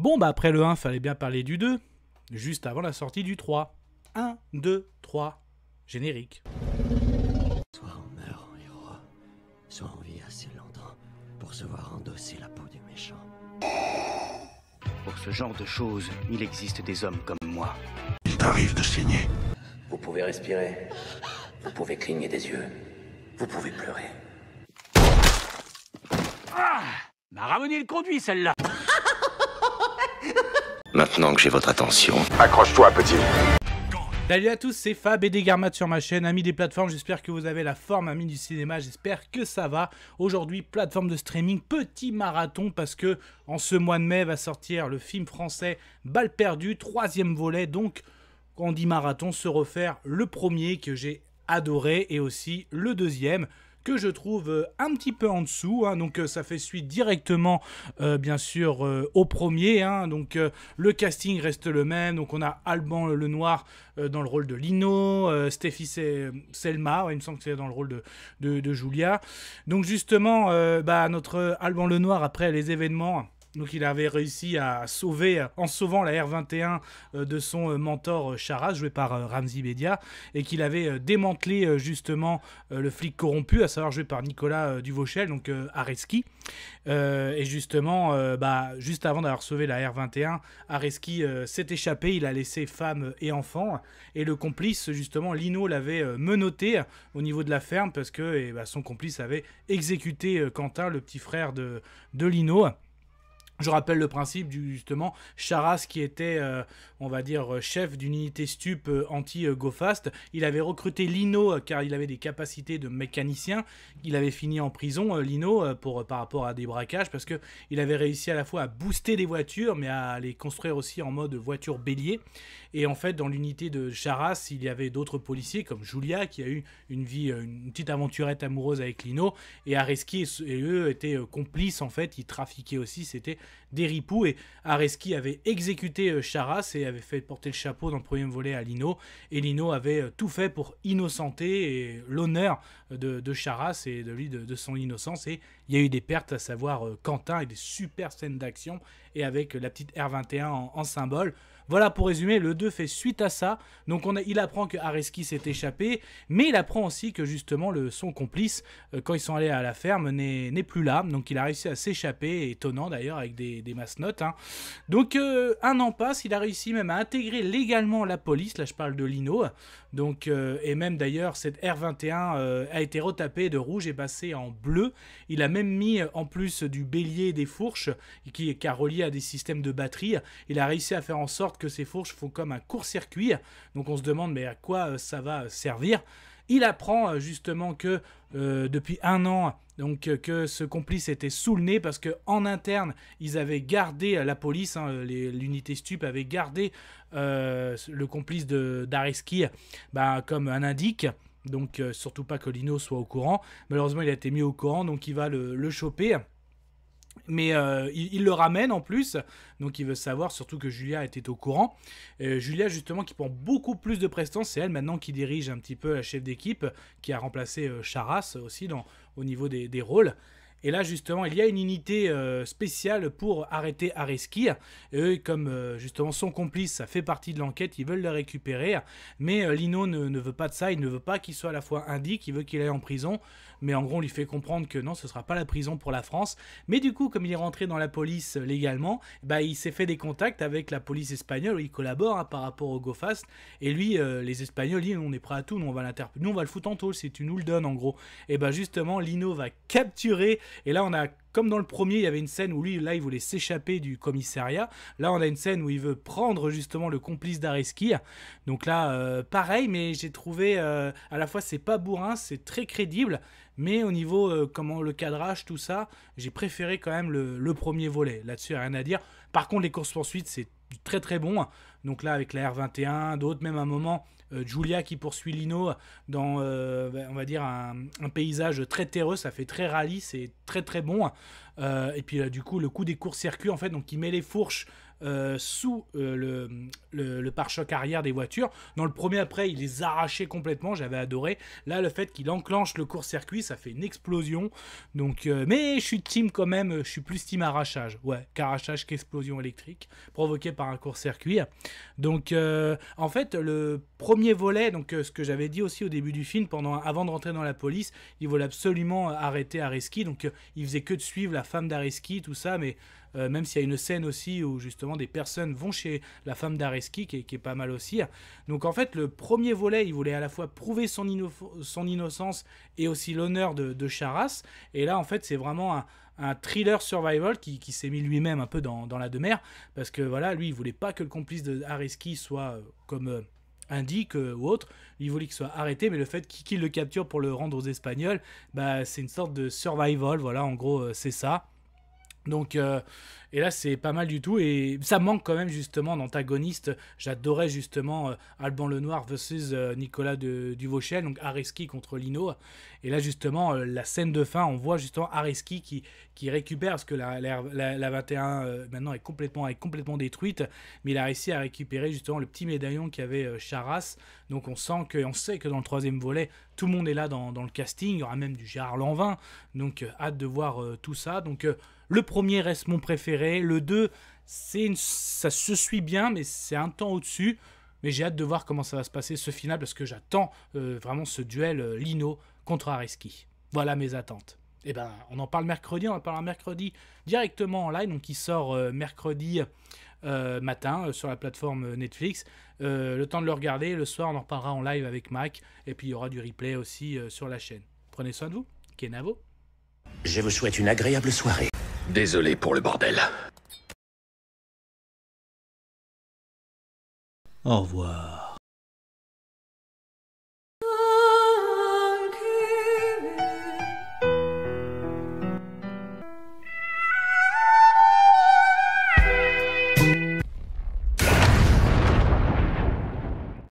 Bon, bah après le 1, fallait bien parler du 2, juste avant la sortie du 3. 1, 2, 3, générique. Soit on meurt en héros, soit on vit assez longtemps pour se voir endosser la peau du méchant. Pour ce genre de choses, il existe des hommes comme moi. Il t'arrive de saigner. Vous pouvez respirer, vous pouvez cligner des yeux, vous pouvez pleurer. Ah, m'a ramené le conduit celle-là. Maintenant que j'ai votre attention, Accroche-toi, petit. Salut à tous, c'est Fab et Desgarmat sur ma chaîne, amis des plateformes, j'espère que vous avez la forme, amis du cinéma, j'espère que ça va. Aujourd'hui, plateforme de streaming, petit marathon parce que en ce mois de mai va sortir le film français Balle perdue, 3e volet, donc quand on dit marathon, se refaire le premier que j'ai adoré et aussi le deuxième que je trouve un petit peu en dessous, hein, donc ça fait suite directement bien sûr au premier, hein, donc le casting reste le même, donc on a Alban Lenoir dans le rôle de Lino, Stéphie Selma, ouais, il me semble que c'est dans le rôle de Julia, donc justement notre Alban Lenoir après les événements. Donc il avait réussi à sauver, en sauvant la R21 de son mentor Charas, joué par Ramzy Bedia, et qu'il avait démantelé justement le flic corrompu, à savoir joué par Nicolas Duvauchel, donc Areski. Et justement, juste avant d'avoir sauvé la R21, Areski s'est échappé, il a laissé femme et enfant, et le complice, justement, Lino l'avait menotté au niveau de la ferme, parce que son complice avait exécuté Quentin, le petit frère de Lino. Je rappelle le principe justement Charas qui était, on va dire, chef d'une unité stup anti-GoFast. Il avait recruté Lino car il avait des capacités de mécanicien. Il avait fini en prison, Lino, par rapport à des braquages parce qu'il avait réussi à la fois à booster des voitures mais à les construire aussi en mode voiture bélier. Et en fait, dans l'unité de Charas, il y avait d'autres policiers comme Julia qui a eu une petite aventurette amoureuse avec Lino. Et Areski et eux étaient complices en fait, ils trafiquaient aussi, c'était des ripoux, et Areski avait exécuté Charas et avait fait porter le chapeau dans le premier volet à Lino, et Lino avait tout fait pour innocenter et l'honneur de Charas et de lui de son innocence, et il y a eu des pertes, à savoir Quentin et des super scènes d'action, et avec la petite R21 en symbole. Voilà pour résumer, le 2 fait suite à ça, donc il apprend que Areski s'est échappé, mais il apprend aussi que justement son complice, quand ils sont allés à la ferme, n'est plus là, donc il a réussi à s'échapper, étonnant d'ailleurs avec des masse-notes, hein. Donc un an passe, il a réussi même à intégrer légalement la police, là je parle de Lino, donc, et même d'ailleurs cette R21 a été retapée de rouge et passée en bleu, il a même mis en plus du bélier des fourches qui a relié à des systèmes de batterie, il a réussi à faire en sorte que ces fourches font comme un court-circuit, donc on se demande mais à quoi ça va servir. Il apprend justement que depuis un an, donc que ce complice était sous le nez parce qu'en interne, ils avaient gardé, la police, hein, l'unité stup avait gardé le complice d'Areski comme un indique. Donc surtout pas que Lino soit au courant. Malheureusement, il a été mis au courant, donc il va le choper. Mais il le ramène en plus, donc il veut savoir surtout que Julia était au courant. Julia justement qui prend beaucoup plus de prestance, c'est elle maintenant qui dirige un petit peu la chef d'équipe, qui a remplacé Charas aussi au niveau des rôles. Et là, justement, il y a une unité spéciale pour arrêter Areski. Et eux, comme justement son complice, ça fait partie de l'enquête, ils veulent le récupérer. Mais Lino ne veut pas de ça, il ne veut pas qu'il soit à la fois indique, il veut qu'il aille en prison. Mais en gros, on lui fait comprendre que non, ce ne sera pas la prison pour la France. Mais du coup, comme il est rentré dans la police légalement, il s'est fait des contacts avec la police espagnole, où il collabore par rapport au GoFast. Et lui, les Espagnols, disent, on est prêt à tout, nous on va le foutre en tôle si tu nous le donnes en gros. Et justement, Lino va capturer. Et là, on a, comme dans le premier, il y avait une scène où lui, là, il voulait s'échapper du commissariat. Là, on a une scène où il veut prendre justement le complice d'Areski. Donc là, pareil, mais j'ai trouvé, à la fois, c'est pas bourrin, c'est très crédible. Mais au niveau, comment le cadrage, tout ça, j'ai préféré quand même le premier volet. Là-dessus, rien à dire. Par contre, les courses-poursuites, c'est très très bon. Donc là, avec la R21, d'autres, même à un moment, Julia qui poursuit Lino dans, on va dire, un paysage très terreux, ça fait très rallye, c'est très très bon. Et puis du coup, le coup des courts-circuits, en fait, donc il met les fourches sous le pare-choc arrière des voitures. Dans le premier, après, il les arrachait complètement, j'avais adoré. Là, le fait qu'il enclenche le court-circuit, ça fait une explosion. Donc, mais je suis team quand même, je suis plus team arrachage. Ouais, qu'arrachage qu'explosion électrique provoquée par un court-circuit. Donc, en fait, le premier volet, donc ce que j'avais dit aussi au début du film, avant de rentrer dans la police, il voulait absolument arrêter Areski. Donc, il faisait que de suivre la femme d'Areski, tout ça, mais même s'il y a une scène aussi où justement des personnes vont chez la femme d'Areski, qui est pas mal aussi. Donc en fait, le premier volet, il voulait à la fois prouver son innocence et aussi l'honneur de Charas. Et là, en fait, c'est vraiment un thriller survival qui s'est mis lui-même un peu dans la demeure, parce que voilà, lui, il voulait pas que le complice de Areski soit comme Indy ou autre. Il voulait qu'il soit arrêté, mais le fait qu'il le capture pour le rendre aux Espagnols, bah, c'est une sorte de survival. Voilà, en gros, c'est ça. Donc, et là c'est pas mal du tout, et ça manque quand même justement d'antagoniste. J'adorais justement Alban Lenoir versus Nicolas Duvauchel, donc Areski contre Lino. Et là justement la scène de fin, on voit justement Areski qui récupère, parce que la 21 maintenant est complètement détruite, mais il a réussi à récupérer justement le petit médaillon qu'avait Charas. Donc on sait que dans le troisième volet tout le monde est là dans le casting, il y aura même du Gérard Lanvin, donc hâte de voir tout ça. Donc le premier reste mon préféré, le 2, ça se suit bien, mais c'est un temps au-dessus. Mais j'ai hâte de voir comment ça va se passer ce final, parce que j'attends vraiment ce duel Lino contre Areski. Voilà mes attentes. Et ben, on en parle mercredi, on en parlera mercredi directement en live, donc il sort mercredi matin sur la plateforme Netflix. Le temps de le regarder, le soir on en parlera en live avec Mac, et puis il y aura du replay aussi sur la chaîne. Prenez soin de vous, Kenavo. Je vous souhaite une agréable soirée. Désolé pour le bordel. Au revoir.